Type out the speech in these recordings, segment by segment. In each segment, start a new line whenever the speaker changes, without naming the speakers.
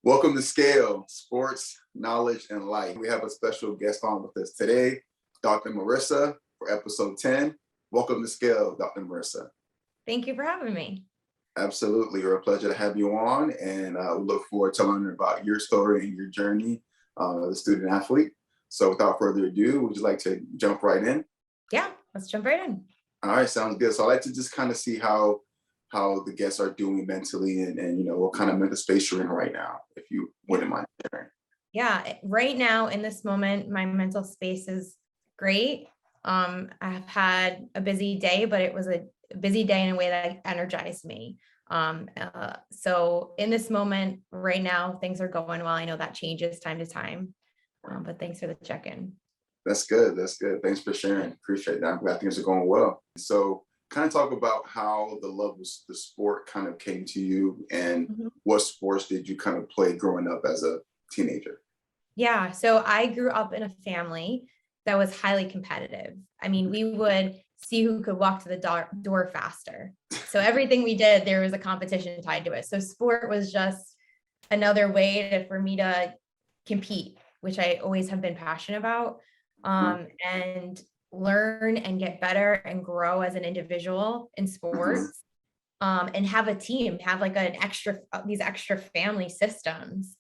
Welcome to Scale, Sports, Knowledge, and Life. We have a special guest on with us today, Dr. Marissa, for episode 10. Welcome to Scale, Dr. Marissa.
Thank you for having me.
Absolutely. You're a pleasure to have you on, and we look forward to learning about your story and your journey as a student athlete. So without further ado, would you like to jump right in?
Yeah, let's jump right in.
All right, sounds good. So I'd like to just kind of see how the guests are doing mentally and you know, what kind of mental space you're in right now, if you wouldn't mind sharing.
Yeah, right now in this moment, my mental space is great. I've had a busy day, but it was a busy day in a way that energized me. So in this moment right now, things are going well. I know that changes time to time, but thanks for the check-in.
That's good. That's good. Thanks for sharing. Appreciate that. I'm glad things are going well. So kind of talk about how the love of the sport kind of came to you and what sports did you kind of play growing up as a teenager?
Yeah, so I grew up in a family that was highly competitive. I mean, we would see who could walk to the door faster. So everything we did, there was a competition tied to it. So sport was just another way for me to compete, which I always have been passionate about, and learn and get better and grow as an individual in sports, and have a team, have like these extra family systems,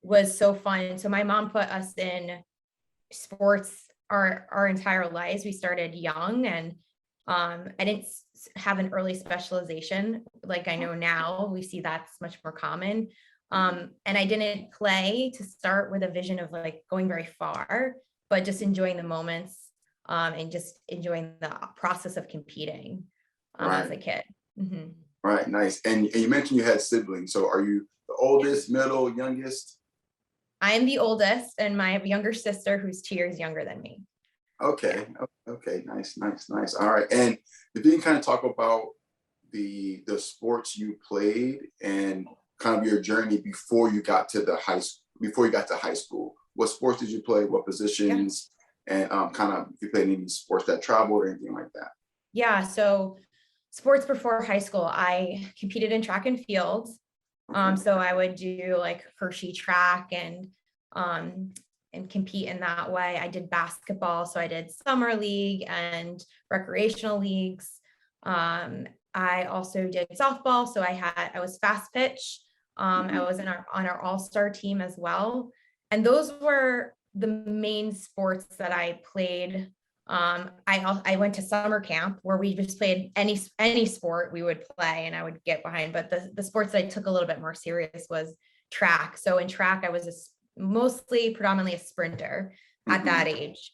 was so fun. So my mom put us in sports our entire lives. We started young, and I didn't have an early specialization like I know now. We see that's much more common. And I didn't play to start with a vision of like going very far, but just enjoying the moments, and just enjoying the process of competing as a kid.
Right, nice. And you mentioned you had siblings. So are you the oldest, middle, youngest?
I am the oldest, and my younger sister, who's 2 years younger than me.
Okay. Okay. Nice. All right. And if you can kind of talk about the sports you played and kind of your journey before you got to high school. What sports did you play? What positions? And kind of if you played any sports that travel or anything like that.
Yeah. So sports before high school, I competed in track and field. So I would do like Hershey track and compete in that way. I did basketball. So I did summer league and recreational leagues. I also did softball. So I was fast pitch. I was on our all-star team as well. And those were the main sports that I played. I went to summer camp where we just played any sport we would play, and I would get behind. But the sports that I took a little bit more serious was track. So in track, I was predominantly a sprinter at that age.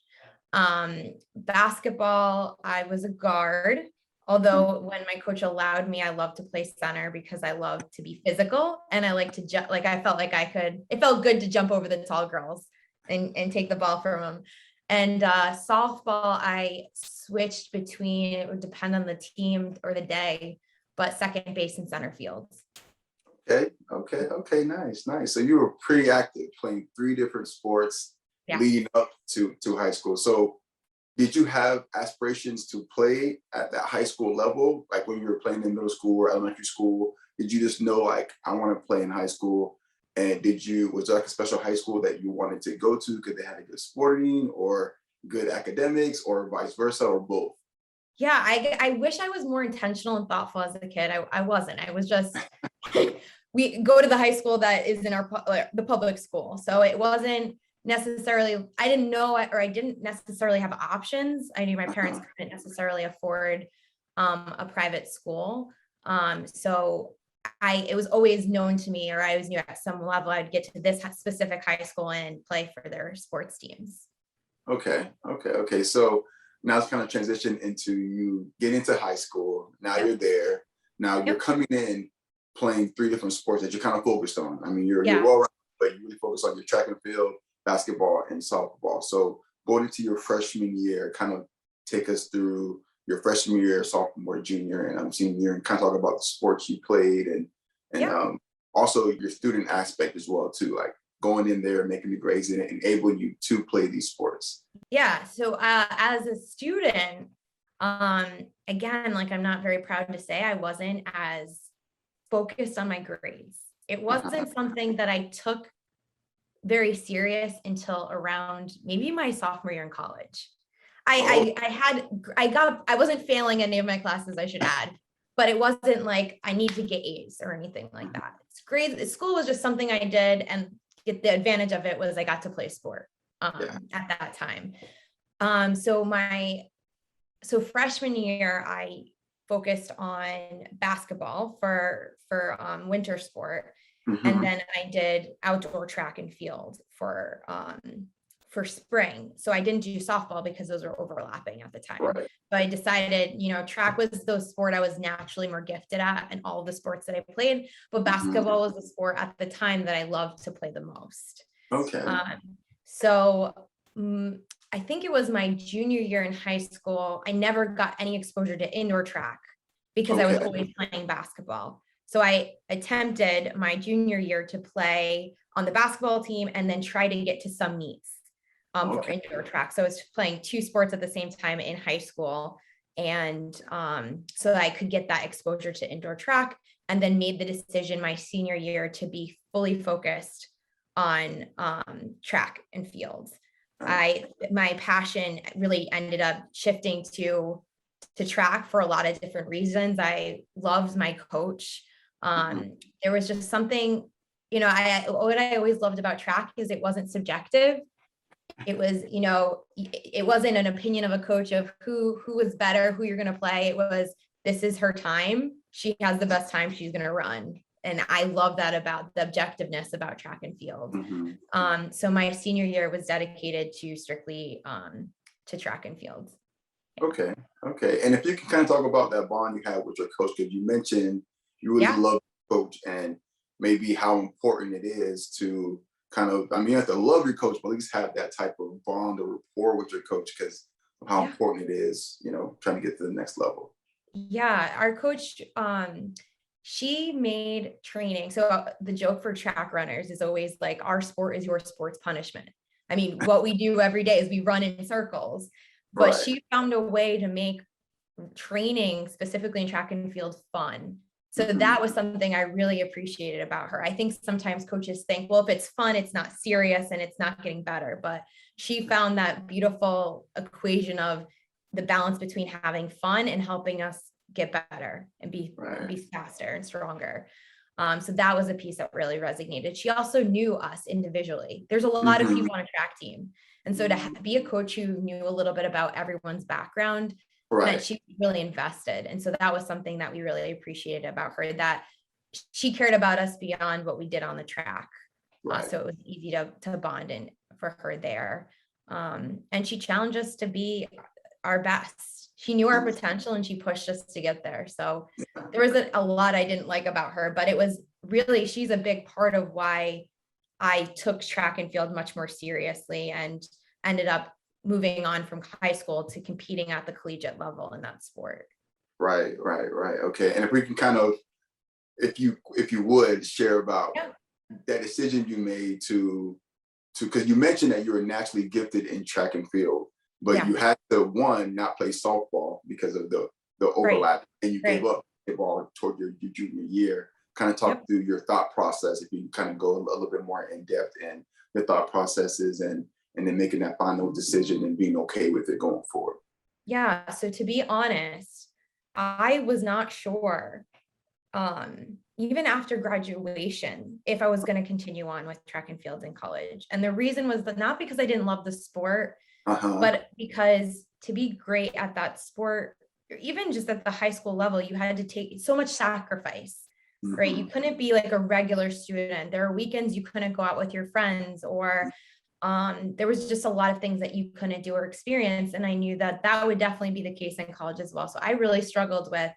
Basketball, I was a guard. Although when my coach allowed me, I loved to play center because I love to be physical, and I like to jump. Like I felt like it felt good to jump over the tall girls and take the ball from them. And softball, I switched between, it would depend on the team or the day, but second base and center fields.
Okay. Nice. So you were pretty active, playing 3 different sports leading up to high school. So did you have aspirations to play at that high school level? Like when you were playing in middle school or elementary school, did you just know like, I want to play in high school? And was there like a special high school that you wanted to go to because they had a good sporting or good academics or vice versa or both?
Yeah, I wish I was more intentional and thoughtful as a kid. I wasn't. I was just, we go to the high school that is in the public school. So it wasn't necessarily, I didn't know it, or I didn't necessarily have options. I knew my parents couldn't necessarily afford a private school. So it was always known to me, or I always knew at some level I'd get to this specific high school and play for their sports teams.
Okay. So now it's kind of transitioned into you getting into high school. Now you're there. Now you're coming in playing 3 different sports that you're kind of focused on. I mean, you're well-rounded, but you really focus on your track and field, basketball, and softball. So going into your freshman year, kind of take us through your freshman year, sophomore, junior, and senior year, and kind of talk about the sports you played and also your student aspect as well too, like going in there, making the grades and enabling you to play these sports.
Yeah. So as a student, again, like I'm not very proud to say I wasn't as focused on my grades. It wasn't something that I took very serious until around maybe my sophomore year in college. I wasn't failing any of my classes, I should add, but it wasn't like I need to get A's or anything like that. It's great. School was just something I did, and the advantage of it was I got to play sport at that time. So freshman year, I focused on basketball for winter sport. And then I did outdoor track and field for spring. So I didn't do softball because those were overlapping at the time.
Right.
But I decided, track was the sport I was naturally more gifted at in all of the sports that I played. But basketball was the sport at the time that I loved to play the most.
Okay.
I think it was my junior year in high school. I never got any exposure to indoor track because I was always playing basketball. So I attempted my junior year to play on the basketball team and then try to get to some meets for indoor track. So I was playing 2 sports at the same time in high school. And so I could get that exposure to indoor track, and then made the decision my senior year to be fully focused on track and fields. My passion really ended up shifting to track for a lot of different reasons. I loved my coach. There was just something, what I always loved about track is it wasn't subjective. It was, it wasn't an opinion of a coach of who was better, who you're going to play. It was, this is her time. She has the best time, she's going to run. And I love that about the objectiveness about track and field. So my senior year was dedicated to strictly to track and field.
Okay. And if you can kind of talk about that bond you had with your coach, because you mentioned you really love your coach, and maybe how important it is to kind of, you have to love your coach, but at least have that type of bond or rapport with your coach, because of how important it is, trying to get to the next level.
Yeah, our coach, she made training. So the joke for track runners is always like, our sport is your sport's punishment. What we do every day is we run in circles, but she found a way to make training specifically in track and field fun. So that was something I really appreciated about her. I think sometimes coaches think, well, if it's fun, it's not serious and it's not getting better. But she found that beautiful equation of the balance between having fun and helping us get better and be faster and stronger. So that was a piece that really resonated. She also knew us individually. There's a lot of people on a track team. And so to be a coach who knew a little bit about everyone's background, meant she was really invested. And so that was something that we really appreciated about her, that she cared about us beyond what we did on the track. So it was easy to bond in for her there. And she challenged us to be our best. She knew our potential and she pushed us to get there. So there was a lot I didn't like about her, but it was really, she's a big part of why I took track and field much more seriously and ended up moving on from high school to competing at the collegiate level in that sport.
Right. Okay. And if we can kind of, if you would share about that decision you made to, because you mentioned that you were naturally gifted in track and field, but you had to not play softball because of the overlap, and you gave up football toward your junior year. Kind of talk through your thought process, if you kind of go a little bit more in depth in the thought processes and then making that final decision and being okay with it going forward.
Yeah. So to be honest, I was not sure, even after graduation, if I was going to continue on with track and field in college. And the reason was that not because I didn't love the sport, but because to be great at that sport, or even just at the high school level, you had to take so much sacrifice, right? You couldn't be like a regular student. There are weekends you couldn't go out with your friends, or there was just a lot of things that you couldn't do or experience. And I knew that would definitely be the case in college as well. So I really struggled with,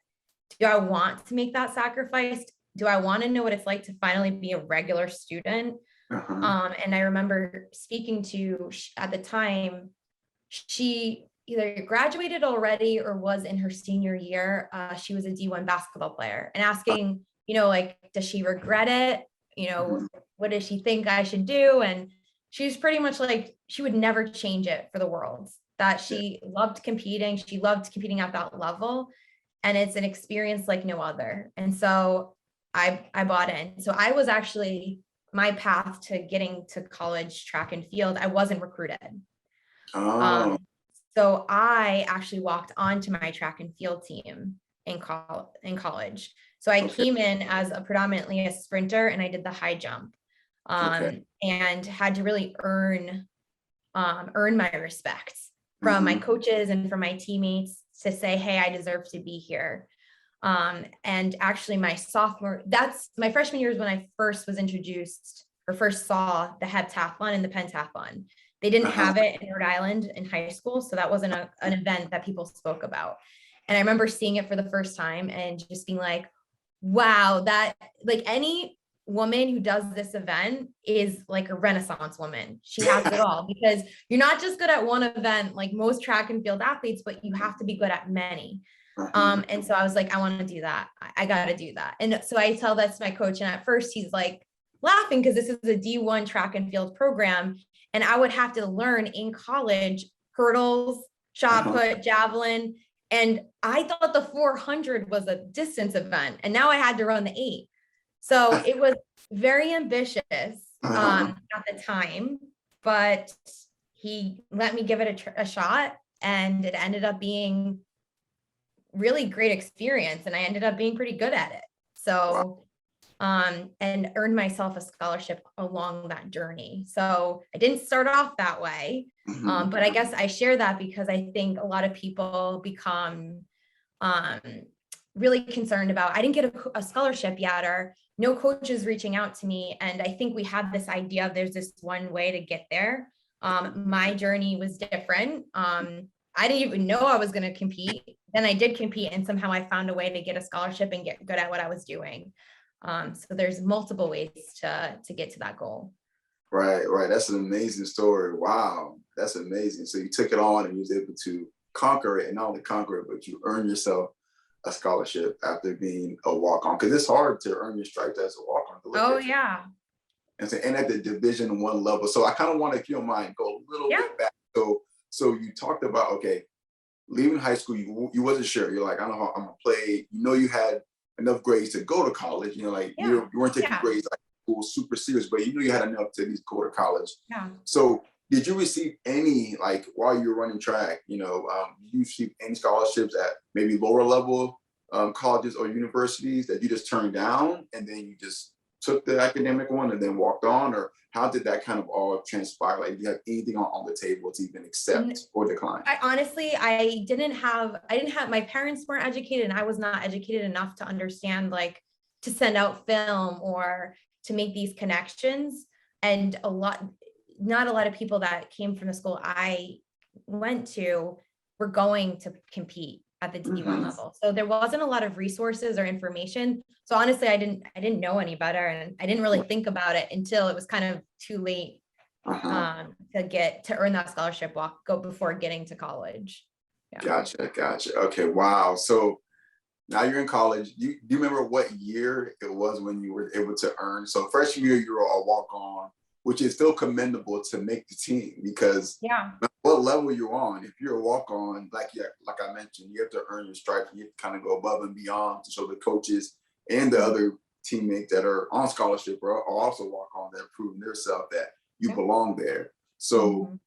do I want to make that sacrifice? Do I want to know what it's like to finally be a regular student? And I remember speaking to, at the time, she either graduated already or was in her senior year. She was a D1 basketball player, and asking, does she regret it? What does she think I should do? And she was pretty much like, she would never change it for the world, that she loved competing. She loved competing at that level. And it's an experience like no other. And so I bought in. So I was actually, my path to getting to college track and field, I wasn't recruited.
Oh,
Um, so I actually walked onto my track and field team in college. So I
okay,
came in as a predominantly a sprinter, and I did the high jump,
okay.
and had to really earn my respect from my
Hmm.
coaches and from my teammates to say, hey, I deserve to be here. And actually that's my freshman year is when I first was introduced or first saw the heptathlon and the pentathlon. They didn't
Uh-huh.
have it in Rhode Island in high school, so that wasn't an event that people spoke about. And I remember seeing it for the first time and just being like, wow, that, like, any woman who does this event is like a Renaissance woman. She has it all, because you're not just good at one event like most track and field athletes, but you have to be good at many.
Uh-huh.
And so I was like, I want to do that. I got to do that. And so I tell that to my coach. And at first he's like laughing because this is a D1 track and field program. And I would have to learn in college hurdles, shot
Uh-huh.
put, javelin. And I thought the 400 was a distance event. And now I had to run the 8. So it was very ambitious
Uh-huh.
at the time, but he let me give it a shot. And it ended up being really great experience, and I ended up being pretty good at it.
Wow.
So and earned myself a scholarship along that journey. So I didn't start off that way.
Mhm.
But I guess I share that because I think a lot of people become um, really concerned about, I didn't get a scholarship yet, or no coaches reaching out to me. And I think we have this idea of there's this one way to get there. My journey was different. I didn't even know I was going to compete. Then I did compete, and somehow I found a way to get a scholarship and get good at what I was doing. So there's multiple ways to get to that goal.
Right, right. That's an amazing story. Wow. That's amazing. So you took it on and you was able to conquer it, and not only conquer it, but you earned yourself a scholarship after being a walk-on. Because it's hard to earn your stripes as a walk-on to look
Oh
at you.
yeah.
And, so, and at the Division 1 level. So I kind of want to, if you don't mind, go a little
Yeah.
bit back. So you talked about, okay, leaving high school, you wasn't sure. You're like, I don't know how I'm gonna play. You know, you had enough grades to go to college. You know, like
Yeah.
you weren't taking
Yeah.
grades like school super serious, but you knew you had enough to at least go to college.
Yeah.
So did you receive any, like, while you were running track, did you receive any scholarships at maybe lower level colleges or universities that you just turned down, and then you just took the academic one and then walked on? Or how did that kind of all transpire? Like, do you have anything on the table to even accept or decline?
I honestly, my parents weren't educated, and I was not educated enough to understand, like, to send out film or to make these connections. And not a lot of people that came from the school I went to were going to compete at the D1
Hmm.
level. So there wasn't a lot of resources or information. So honestly, I didn't know any better, and I didn't really think about it until it was kind of too late
Uh-huh.
to earn that scholarship go before getting to college. Yeah.
Gotcha. Okay, wow. So now you're in college. Do you remember what year it was when you were able to earn? So freshman year, you were a walk on, which is still commendable to make the team, because
Yeah.
what level you're on, if you're a walk on, like I mentioned, you have to earn your stripes. You have to kind of go above and beyond to show the coaches and the
Mhm.
other teammates that are on scholarship or also walk on, that have proven themselves that you
Yeah.
belong there. So
Mhm.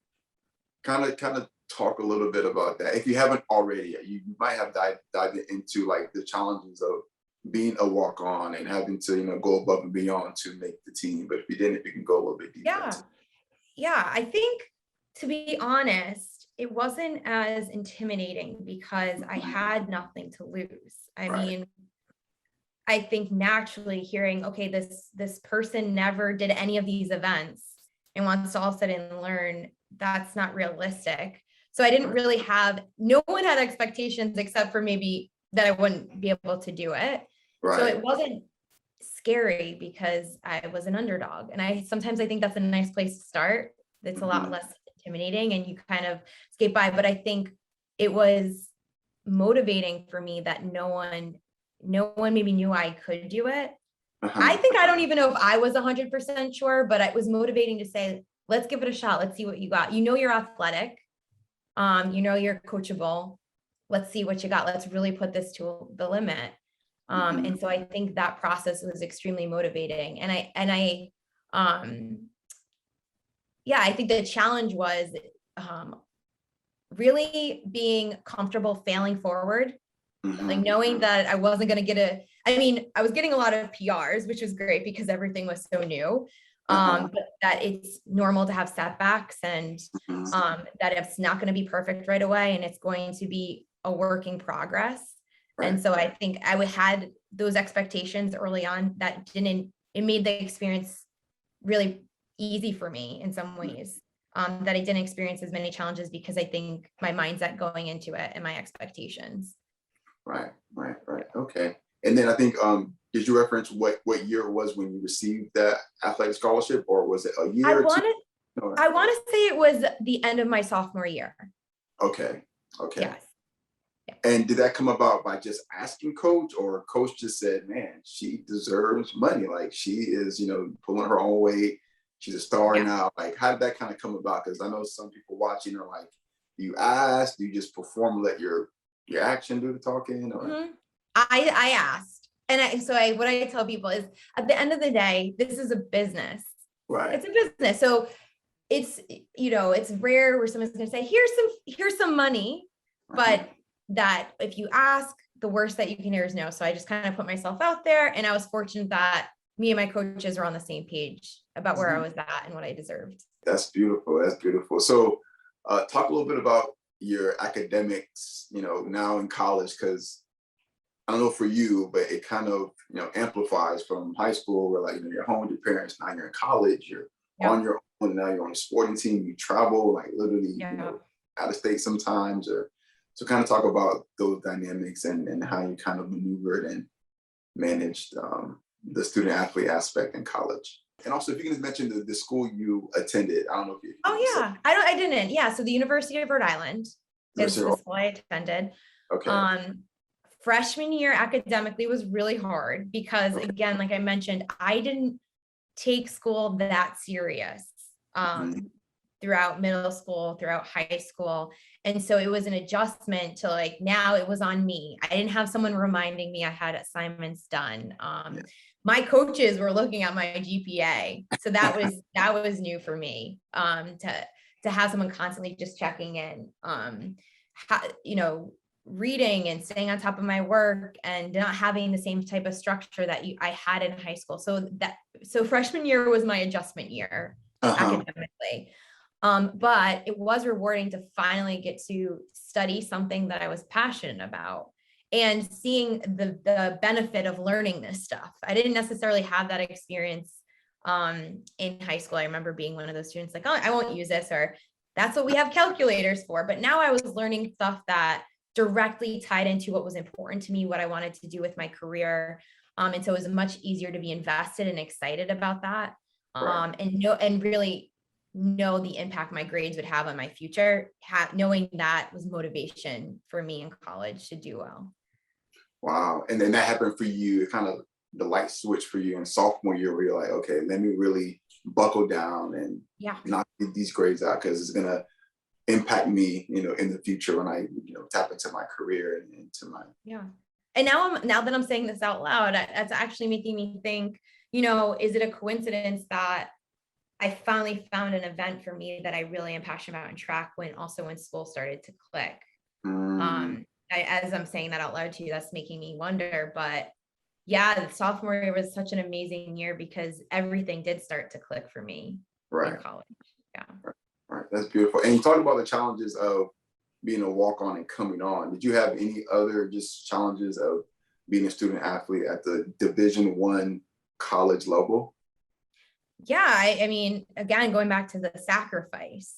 kind of talk a little bit about that if you haven't already. You might have dived into like the challenges of being a walk on and having to go above and beyond to make the team. But if you didn't, you can go a little bit deeper into
Yeah. Yeah. I think, to be honest, it wasn't as intimidating because I
it.
had nothing to lose. I
Right.
mean, I think naturally hearing, okay, this person never did any of these events and wants to all of a sudden learn, that's not realistic. So I didn't
Right.
really no one had expectations except for maybe that I wouldn't be able to do it. So
Right.
it wasn't scary because I was an underdog. And sometimes I think that's a nice place to start. It's a lot
Mhm.
less intimidating and you kind of skate by. But I think it was motivating for me that no one maybe knew I could do it. I
Uh-huh.
think I don't even know if I was 100% sure, but it was motivating to say, let's give it a shot. Let's see what you got. You're athletic. You're coachable. Let's see what you got. Let's really put this to the limit. And so I think that process was extremely motivating. Yeah, I think the challenge was really being comfortable failing forward, like knowing that I wasn't going to get I was getting a lot of PRs, which was great because everything was so new. But that it's normal to have setbacks, and that it's not going to be perfect right away, and it's going to be a work in progress. And so I think I had those expectations early on that it made the experience really easy for me in some ways, that I didn't experience as many challenges because I think my mindset going into it and my expectations.
Right. Okay. And then I think, did you reference what year it was when you received that athletic scholarship, or was it a year?
I want to say it was the end of my sophomore year.
Okay.
Yes.
And did that come about by just asking coach, or coach just said, man, she deserves money. Like, she is, pulling her own weight. She's a star now. Like, how did that kind of come about? Because I know some people watching are like, do you ask? Do you just perform, let your action do the talking? Or
I asked. And what I tell people is, at the end of the day, this is a business.
Right.
It's a business. So it's, it's rare where someone's going to say, here's some money, but that if you ask, the worst that you can hear is no. So I just kind of put myself out there, and I was fortunate that me and my coaches were on the same page about where I was at and what I deserved.
That's beautiful. So talk a little bit about your academics, now in college, because I don't know for you, but it kind of, amplifies from high school where, like, you're home with your parents. Now you're in college, you're on your own. Now you're on a sporting team, you travel, like, literally, out of state sometimes. So kind of talk about those dynamics and how you kind of maneuvered and managed the student athlete aspect in college. And also, if you can just mention the school you attended. I don't know if you.
Oh yeah, I didn't. Yeah, so the University of Rhode Island is the school I attended.
Okay.
Freshman year academically was really hard because, again, like I mentioned, I didn't take school that serious throughout middle school, throughout high school. And so it was an adjustment to, like, now it was on me. I didn't have someone reminding me I had assignments done. My coaches were looking at my GPA. So that was new for me, to have someone constantly just checking in, reading and staying on top of my work and not having the same type of structure that I had in high school. So freshman year was my adjustment year academically. But it was rewarding to finally get to study something that I was passionate about and seeing the benefit of learning this stuff. I didn't necessarily have that experience in high school. I remember being one of those students like, oh, I won't use this, or that's what we have calculators for. But now I was learning stuff that directly tied into what was important to me, what I wanted to do with my career. And so it was much easier to be invested and excited about that. And really know the impact my grades would have on my future. Knowing that was motivation for me in college to do well.
Wow. And then that happened for you, kind of the light switch for you in sophomore year, where you're like, okay, let me really buckle down and not get these grades out, because it's going to impact me, in the future when I, tap into my career and into my.
And now that I'm saying this out loud, that's actually making me think, is it a coincidence that I finally found an event for me that I really am passionate about in track when school started to click. As I'm saying that out loud to you, that's making me wonder. But the sophomore year was such an amazing year because everything did start to click for me in college.
Right. That's beautiful. And you talked about the challenges of being a walk-on and coming on. Did you have any other just challenges of being a student athlete at the Division I college level?
I mean, again, going back to the sacrifice,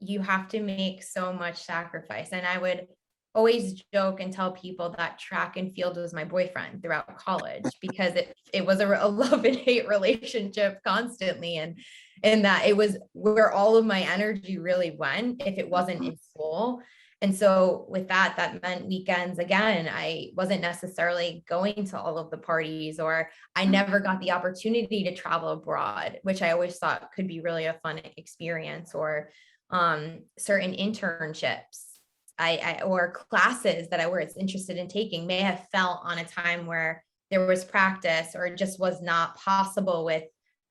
you have to make so much sacrifice. And I would always joke and tell people that track and field was my boyfriend throughout college, because it was a love and hate relationship constantly. And that it was where all of my energy really went if it wasn't in school. And so with that meant weekends, again, I wasn't necessarily going to all of the parties, or I never got the opportunity to travel abroad, which I always thought could be really a fun experience, or certain internships or classes that I was interested in taking may have fell on a time where there was practice, or it just was not possible with,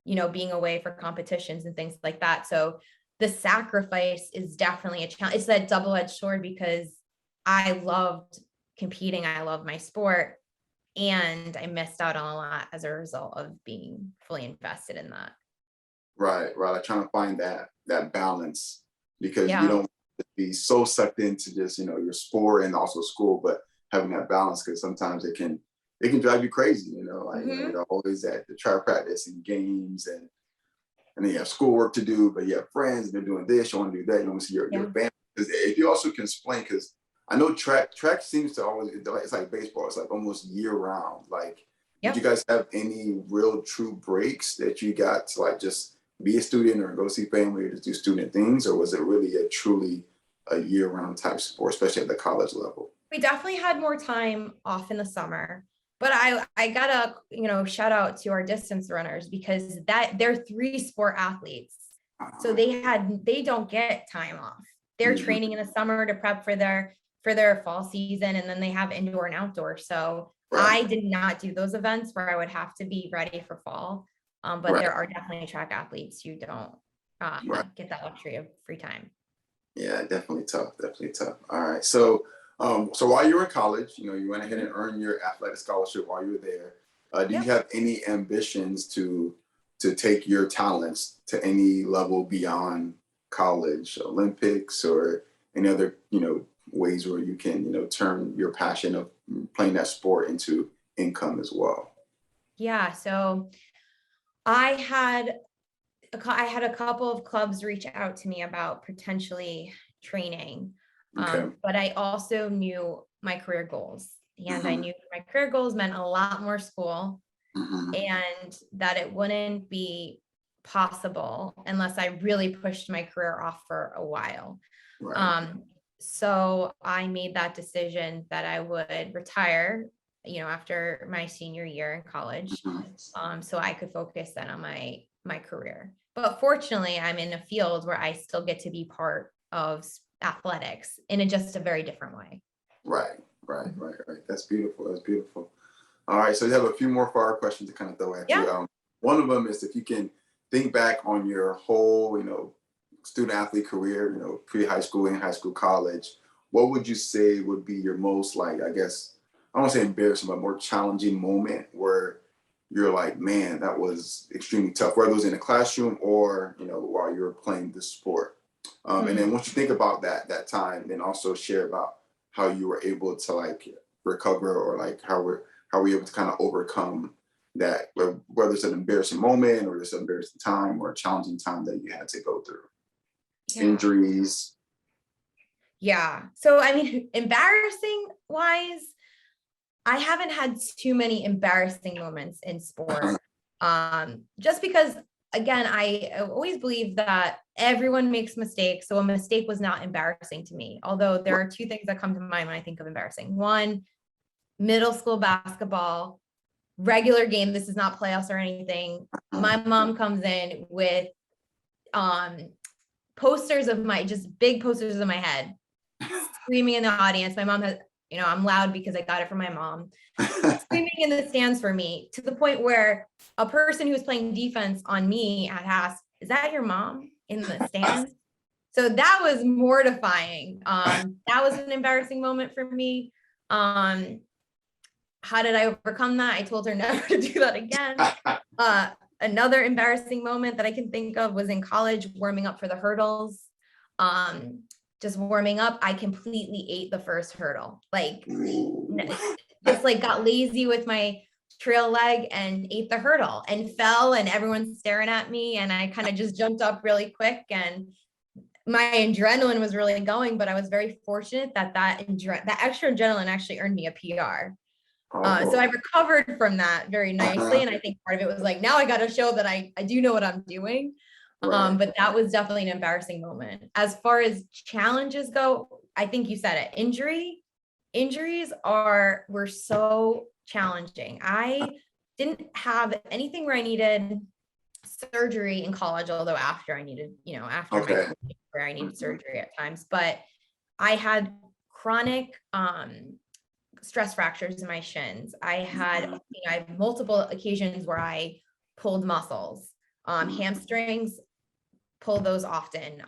being away for competitions and things like that. So the sacrifice is definitely a challenge. It's that double-edged sword, because I loved competing. I love my sport, and I missed out on a lot as a result of being fully invested in that.
Right, right. Like trying to find that balance, because you
Yeah.
don't be so sucked into just your sport and also school, but having that balance, because sometimes it can drive you crazy. Like you're always at the try practice and games, and then you have schoolwork to do, but you have friends and they're doing this, you want to do that, you want to see your family. Because if you also can explain, because I know track seems to always, it's like baseball, it's like almost year round. Like, did you guys have any real true breaks that you got to like just be a student or go see family or just do student things, or was it really a truly a year round type sport, especially at the college level?
We definitely had more time off in the summer, but I gotta, shout out to our distance runners, because they're 3 sport athletes. So they don't get time off. They're training in the summer to prep for their fall season, and then they have indoor and outdoor. So I did not do those events where I would have to be ready for fall. But there are definitely track athletes who don't get that luxury of free time.
Yeah, definitely tough. Definitely tough. All right. So, so while you were in college, you went ahead and earned your athletic scholarship while you were there. Do you have any ambitions to take your talents to any level beyond college, Olympics, or any other, ways where you can, turn your passion of playing that sport into income as well?
Yeah. So I had a couple of clubs reach out to me about potentially training.
Okay.
But I also knew my career goals, and I
Mm-hmm.
knew my career goals meant a lot more school,
Mm-hmm.
and that it wouldn't be possible unless I really pushed my career off for a while.
Right.
So I made that decision that I would retire, after my senior year in college,
Mm-hmm.
so I could focus then on my career. But fortunately, I'm in a field where I still get to be part of athletics in just a very different way.
Right. Right. Right. Right. That's beautiful. That's beautiful. All right, so you have a few more fire questions to kind of throw at
Yeah.
you. One of them is if you can think back on your whole, student athlete career, pre-high school and high school, college, what would you say would be your most, like, I guess, I don't want to say embarrassing, but more challenging moment where you're like, man, that was extremely tough, whether it was in the classroom or, while you were playing the sport. And then once you think about that time, then also share about how you were able to like recover, or like how were you able to kind of overcome that, whether it's an embarrassing moment or just an embarrassing time or a challenging time that you had to go through,
Yeah.
injuries.
Yeah. So, I mean, embarrassing wise, I haven't had too many embarrassing moments in sport. Just because, again, I always believe that everyone makes mistakes. So a mistake was not embarrassing to me. Although there are 2 things that come to mind when I think of embarrassing. One, middle school basketball, regular game. This is not playoffs or anything. My mom comes in with posters of just big posters of my head, screaming in the audience. My mom has, I'm loud because I got it from my mom, screaming in the stands for me, to the point where a person who was playing defense on me had asked, "Is that your mom in the stands?" So that was mortifying. That was an embarrassing moment for me. How did I overcome that? I told her never to do that again. Another embarrassing moment that I can think of was in college, warming up for the hurdles. Just warming up, I completely ate the first hurdle. Like, just like got lazy with my trail leg and ate the hurdle and fell, and everyone's staring at me. And I kind of just jumped up really quick, and my adrenaline was really going, but I was very fortunate that extra adrenaline actually earned me a PR. So I recovered from that very nicely. And I think part of it was like, now I got to show that I do know what I'm doing. But that was definitely an embarrassing moment. As far as challenges go, I think you said it. Injuries were so challenging. I didn't have anything where I needed surgery in college, although after I needed, after my career, I needed surgery at times, but I had chronic stress fractures in my shins. I had multiple occasions where I pulled muscles, hamstrings, pull those often,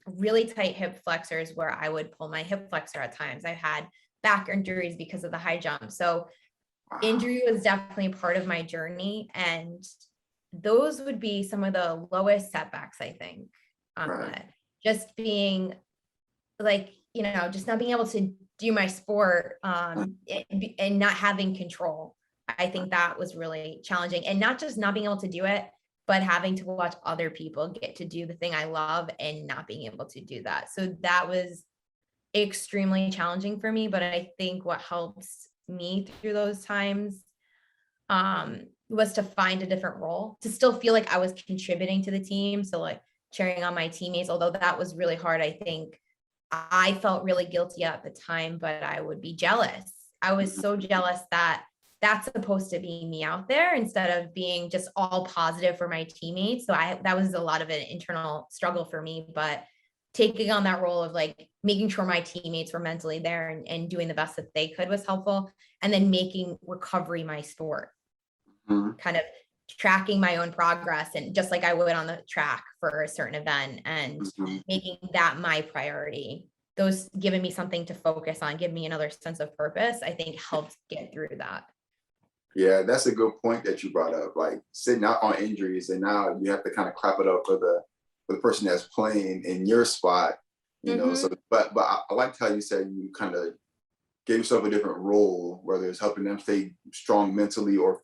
really tight hip flexors where I would pull my hip flexor at times. I had back injuries because of the high jump. So injury was definitely part of my journey. And those would be some of the lowest setbacks, I think. Just being like, just not being able to do my sport and not having control. I think that was really challenging, and not just not being able to do it, but having to watch other people get to do the thing I love and not being able to do that. So that was extremely challenging for me. But I think what helps me through those times was to find a different role, to still feel like I was contributing to the team. So like cheering on my teammates, although that was really hard. I think I felt really guilty at the time, but I would be jealous. I was so jealous that that's supposed to be me out there instead of being just all positive for my teammates. So that was a lot of an internal struggle for me, but taking on that role of like making sure my teammates were mentally there and doing the best that they could was helpful. And then making recovery my sport, kind of tracking my own progress, and just like I would on the track for a certain event, and making that my priority. Those giving me something to focus on, give me another sense of purpose, I think helped get through that.
Yeah, that's a good point that you brought up, like sitting out on injuries, and now you have to kind of clap it up for the person that's playing in your spot, so but I liked how you said you kind of gave yourself a different role, whether it's helping them stay strong mentally or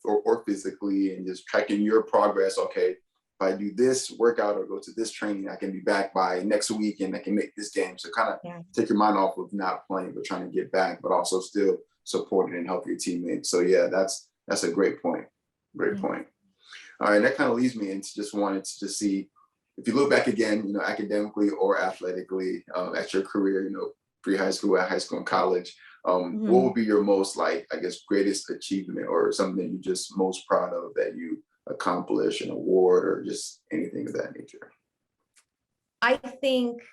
physically, and just tracking your progress. Okay, if I do this workout or go to this training, I can be back by next week and I can make this game. So kind of take your mind off of not playing, but trying to get back, but also still supporting and help your teammates. So yeah, that's a great point. Great point. All right, that kind of leads me into just wanted to just see if you look back again, academically or athletically at your career, pre-high school, at high school and college. What would be your most, greatest achievement, or something that you're just most proud of that you accomplished, an award, or just anything of that nature?
I think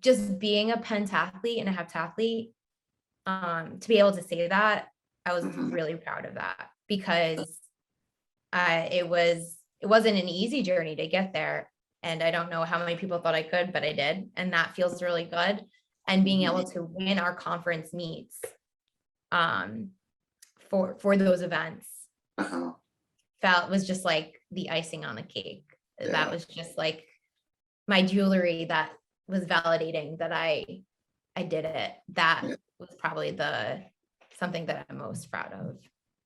just being a pentathlete and a heptathlete, to be able to say that, I was really proud of that, because it wasn't an easy journey to get there. And I don't know how many people thought I could, but I did. And that feels really good. And being able to win our conference meets for those events was just like the icing on the cake. Yeah. That was just like my jewelry that was validating that I did it. That was probably something that I'm most proud of.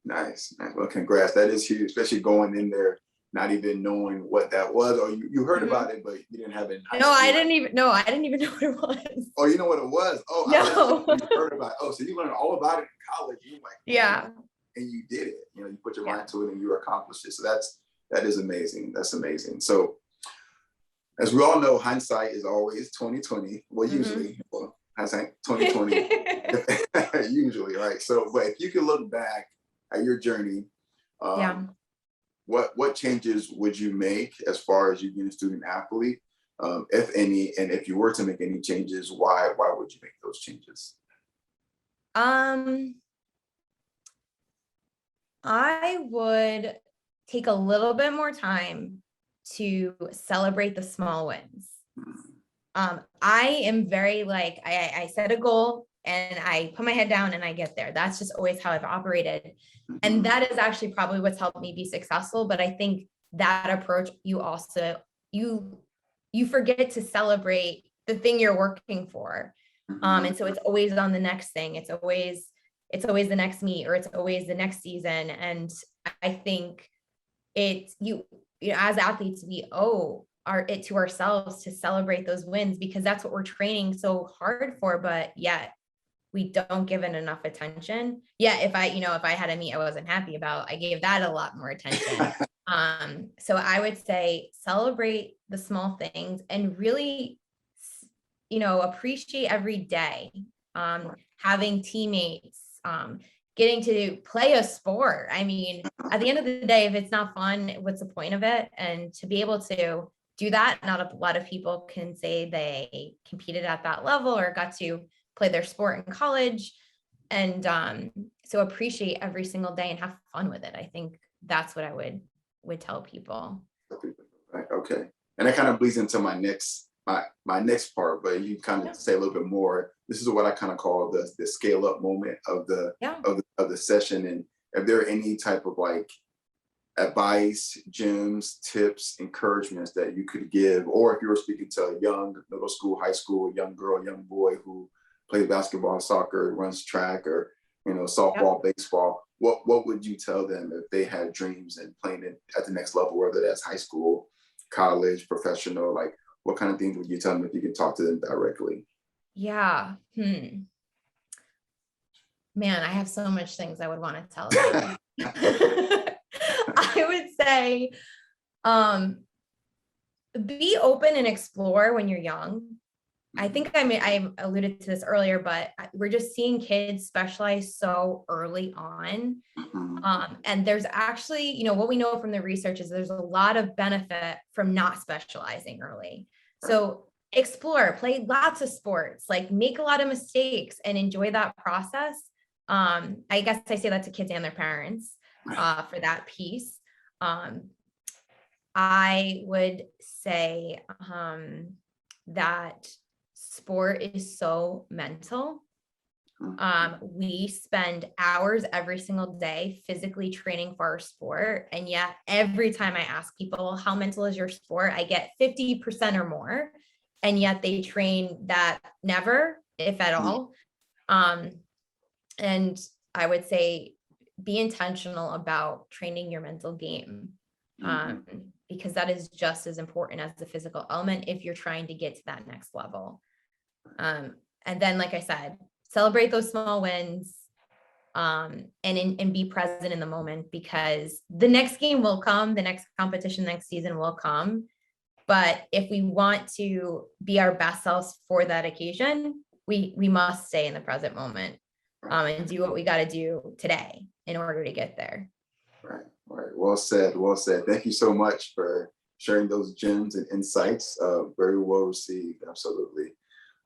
Nice.
Well, congrats. That is huge, especially going in there not even knowing what that was, or you heard about it, but you didn't have it in high school.
I didn't even know what it was.
Oh, you know what it was? Oh,
no.
You heard about it. Oh, so you learned all about it in college. You were like,
yeah.
And you did it. You put your mind to it and you accomplished it. So that is amazing. That's amazing. So as we all know, hindsight is always 2020. Well, usually, hindsight 2020. Usually, right? So, but if you could look back at your journey, what changes would you make as far as you being a student athlete, if any, and if you were to make any changes, why would you make those changes?
I would take a little bit more time to celebrate the small wins. I am very I set a goal and I put my head down and I get there. That's just always how I've operated. And that is actually probably what's helped me be successful. But I think that approach, you forget to celebrate the thing you're working for. And so it's always on the next thing. It's always the next meet, or it's always the next season. And I think it's as athletes, we owe it to ourselves to celebrate those wins, because that's what we're training so hard for. But yet we don't give it enough attention. Yeah. If I had a meet I wasn't happy about, I gave that a lot more attention. So I would say celebrate the small things and really, appreciate every day, having teammates, getting to play a sport. I mean, at the end of the day, if it's not fun, what's the point of it? And to be able to do that, not a lot of people can say they competed at that level or got to play their sport in college. And so appreciate every single day and have fun with it. I think that's what I would tell people.
Right. Okay. And that kind of bleeds into my next part, but you kind of say a little bit more. This is what I kind of call the scale up moment of the session. And if there are any type of like advice, gems, tips, encouragements that you could give, or if you were speaking to a young middle school, high school, young girl, young boy who plays basketball, soccer, runs track, or softball, baseball, what would you tell them if they had dreams and playing it at the next level, whether that's high school, college, professional? Like, what kind of things would you tell them if you could talk to them directly?
Yeah. Man, I have so much things I would want to tell them. I would say, be open and explore when you're young. I think I alluded to this earlier, but we're just seeing kids specialize so early on. And there's actually, what we know from the research is there's a lot of benefit from not specializing early. So explore, play lots of sports, like make a lot of mistakes and enjoy that process. I guess I say that to kids and their parents for that piece. I would say that sport is so mental. We spend hours every single day physically training for our sport. And yet every time I ask people, how mental is your sport? I get 50% or more. And yet they train that never, if at all. And I would say be intentional about training your mental game. Because that is just as important as the physical element if you're trying to get to that next level. And then, like I said, celebrate those small wins, and be present in the moment, because the next game will come, the next competition, next season will come. But if we want to be our best selves for that occasion, we must stay in the present moment, and do what we got to do today in order to get there.
Right. Well said. Well said. Thank you so much for sharing those gems and insights. Very well received. Absolutely.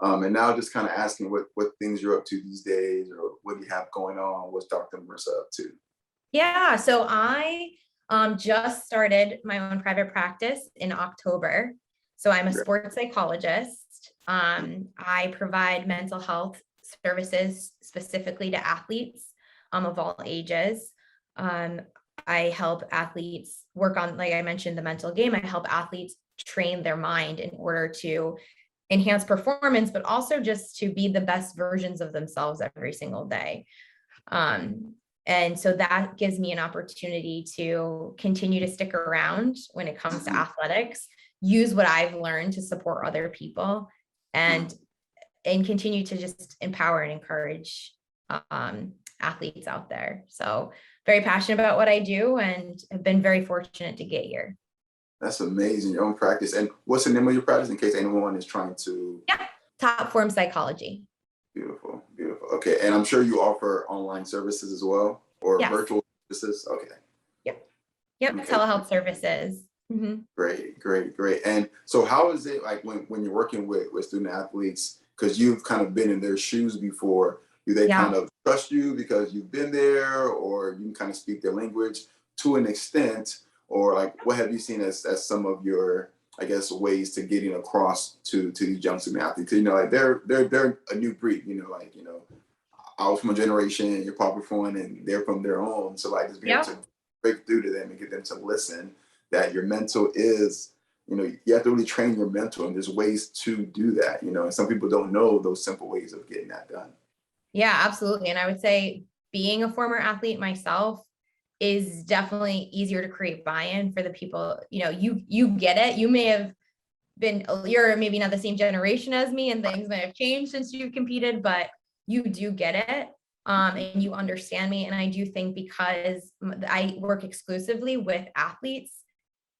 And now just kind of asking what things you're up to these days, or what you have going on. What's Dr. Marissa up to?
Yeah. So I just started my own private practice in October. So I'm a sports psychologist. I provide mental health services specifically to athletes of all ages. I help athletes work on, like I mentioned, the mental game. I help athletes train their mind in order to enhance performance, but also just to be the best versions of themselves every single day. And so that gives me an opportunity to continue to stick around when it comes to athletics, use what I've learned to support other people, and continue to just empower and encourage athletes out there. So very passionate about what I do and have been very fortunate to get here.
That's amazing. Your own practice. And what's the name of your practice in case anyone is trying to?
Yeah, Top Form Psychology.
Beautiful, beautiful. Okay. And I'm sure you offer online services as well, or virtual services. Okay.
Yep. Okay. Telehealth services.
Great. And so how is it like when you're working with student athletes, because you've kind of been in their shoes before, do they kind of trust you because you've been there, or you can kind of speak their language to an extent, or like what have you seen as some of your, I guess, ways to getting across to these young student athletes? Like they're a new breed, I was from a generation, you're probably from one, and they're from their own. So like just being able to break through to them and get them to listen that your mental is, you have to really train your mental, and there's ways to do that, and some people don't know those simple ways of getting that done.
Yeah, absolutely. And I would say being a former athlete myself is definitely easier to create buy-in for the people. You get it. You may have you're maybe not the same generation as me, and things may have changed since you've competed, but you do get it. And you understand me. And I do think because I work exclusively with athletes,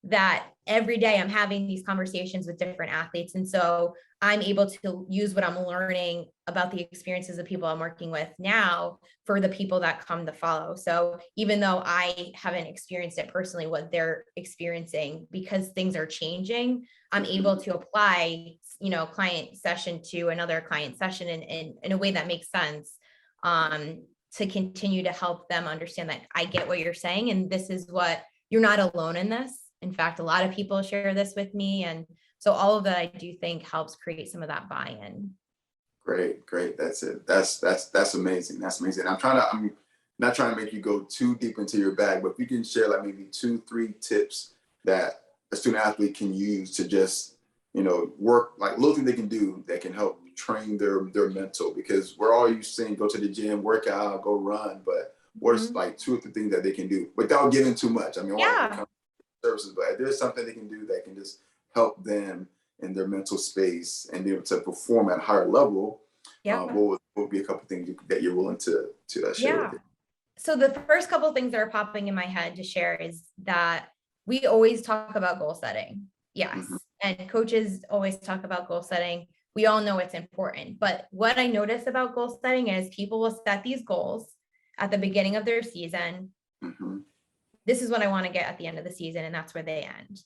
that every day I'm having these conversations with different athletes. And so I'm able to use what I'm learning about the experiences of people I'm working with now for the people that come to follow. So even though I haven't experienced it personally, what they're experiencing, because things are changing, I'm able to apply, client session to another client session in a way that makes sense, to continue to help them understand that I get what you're saying. And this is what, you're not alone in this. In fact, a lot of people share this with me. And so all of that, I do think, helps create some of that buy-in.
Great. That's it. That's amazing. That's amazing. I'm not trying to make you go too deep into your bag, but if you can share like maybe 2-3 tips that a student athlete can use to just, work, like little things they can do that can help train their mental, because we're all used to saying go to the gym, work out, go run, but what's like 2 or 3 things that they can do without giving too much? I mean, services, but if there's something they can do that can just help them in their mental space and be able to perform at a higher level, what would be a couple things that you're willing to share with them?
So the first couple of things that are popping in my head to share is that we always talk about goal setting. Yes. And coaches always talk about goal setting. We all know it's important. But what I notice about goal setting is people will set these goals at the beginning of their season. This is what I want to get at the end of the season, and that's where they end.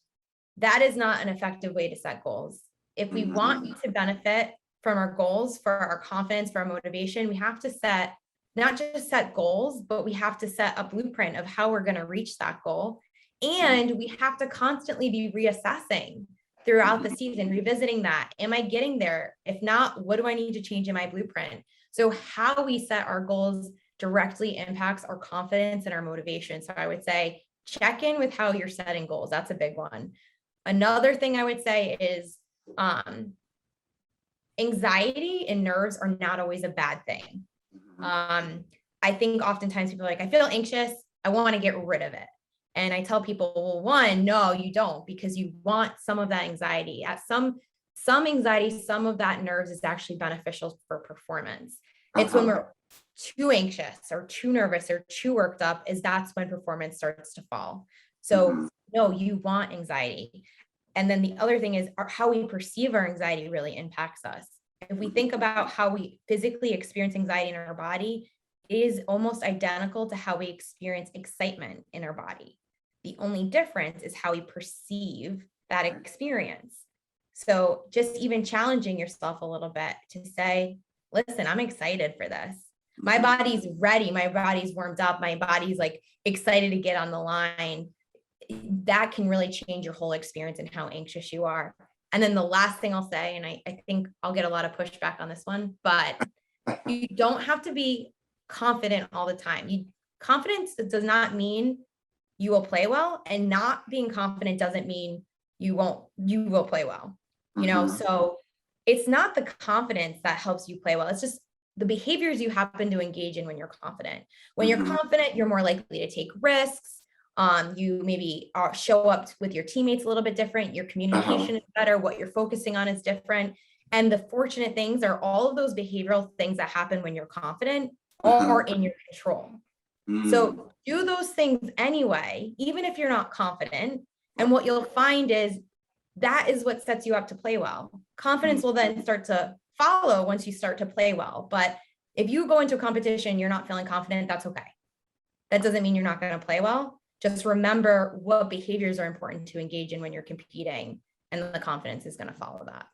That is not an effective way to set goals. If we want to benefit from our goals, for our confidence, for our motivation, we have to not just set goals, but we have to set a blueprint of how we're going to reach that goal. And we have to constantly be reassessing throughout the season, revisiting that. Am I getting there? If not, what do I need to change in my blueprint? So how we set our goals directly impacts our confidence and our motivation. So I would say check in with how you're setting goals. That's a big one. Another thing I would say is anxiety and nerves are not always a bad thing. I think oftentimes people are like, I feel anxious, I want to get rid of it. And I tell people, well, one, no, you don't, because you want some of that anxiety. At some anxiety, some of that nerves is actually beneficial for performance. It's when we're too anxious or too nervous or too worked up, that's when performance starts to fall. So no, you want anxiety. And then the other thing is how we perceive our anxiety really impacts us. If we think about how we physically experience anxiety in our body, it is almost identical to how we experience excitement in our body. The only difference is how we perceive that experience. So just even challenging yourself a little bit to say, listen, I'm excited for this. My body's ready. My body's warmed up. My body's like excited to get on the line. That can really change your whole experience and how anxious you are. And then the last thing I'll say, and I think I'll get a lot of pushback on this one, but you don't have to be confident all the time. Confidence does not mean you will play well, and not being confident doesn't mean you will play well. So it's not the confidence that helps you play well. It's just the behaviors you happen to engage in when you're confident. When you're confident, you're more likely to take risks. You maybe show up with your teammates a little bit different. Your communication is better. What you're focusing on is different. And the fortunate things are all of those behavioral things that happen when you're confident are in your control. So do those things anyway, even if you're not confident. And what you'll find is that is what sets you up to play well. Confidence will then start to follow once you start to play well. But if you go into a competition, you're not feeling confident, that's okay. That doesn't mean you're not going to play well. Just remember what behaviors are important to engage in when you're competing, and the confidence is going to follow that.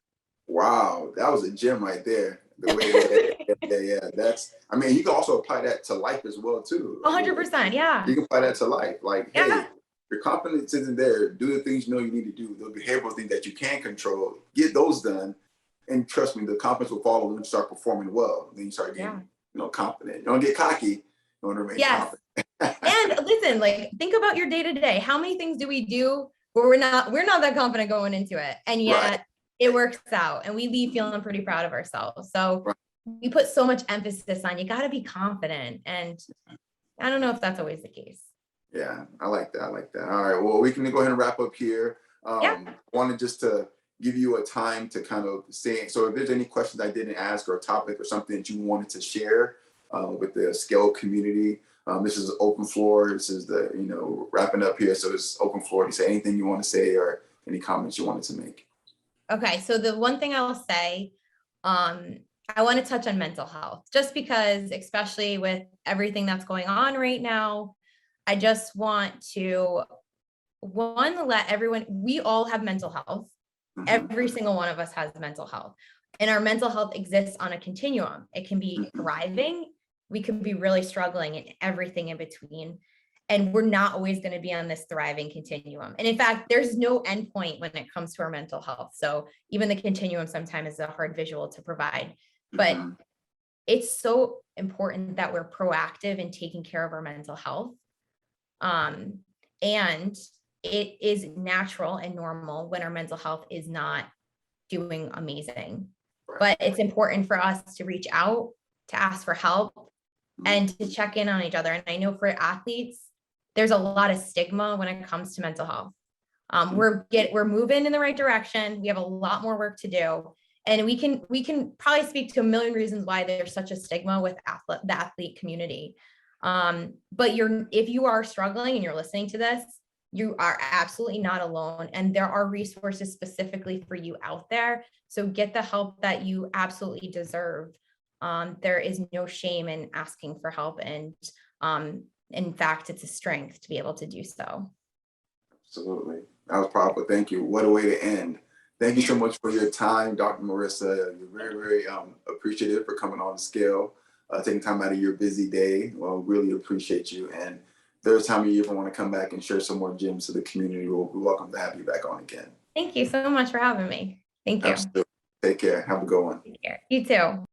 Wow, that was a gem right there. The way That's, I mean, you can also apply that to life as well too.
100%, yeah.
You can apply that to life. Like, hey, your confidence isn't there. Do the things you know you need to do. The behavioral things that you can control, get those done. And trust me, the confidence will follow when you start performing well. Then you start getting, confident. You don't get cocky. You want to remain confident.
And listen, like, think about your day to day. How many things do we do where we're not that confident going into it, and yet it works out, and we leave feeling pretty proud of ourselves. So we put so much emphasis on, you got to be confident, and I don't know if that's always the case.
Yeah, I like that. All right, well, we can go ahead and wrap up here. Wanted just to give you a time to kind of say, so if there's any questions I didn't ask, or a topic or something that you wanted to share with the SKsL community, this is open floor. This is the, wrapping up here. So it's open floor to say anything you want to say, or any comments you wanted to make.
Okay, so the one thing I'll say, I want to touch on mental health, just because, especially with everything that's going on right now, I just want to, one, let everyone, we all have mental health. Every single one of us has mental health, and our mental health exists on a continuum. It can be thriving, we could be really struggling, and everything in between. And we're not always going to be on this thriving continuum. And in fact, there's no endpoint when it comes to our mental health. So even the continuum sometimes is a hard visual to provide, but it's so important that we're proactive in taking care of our mental health. And it is natural and normal when our mental health is not doing amazing, but it's important for us to reach out, to ask for help, and to check in on each other. And I know for athletes, there's a lot of stigma when it comes to mental health. We're moving in the right direction. We have a lot more work to do. And we can probably speak to a million reasons why there's such a stigma with the athlete community. But if you are struggling and you're listening to this, you are absolutely not alone. And there are resources specifically for you out there. So get the help that you absolutely deserve. There is no shame in asking for help. And in fact, it's a strength to be able to do so.
Absolutely. That was powerful. Thank you. What a way to end. Thank you so much for your time, Dr. Marissa. You're very, very appreciative for coming on SKsL, taking time out of your busy day. Well, really appreciate you. And if there's time you ever want to come back and share some more gems to the community, we're welcome to have you back on again.
Thank you so much for having me. Thank you.
Absolutely. Take care. Have a good one.
Take care. You too.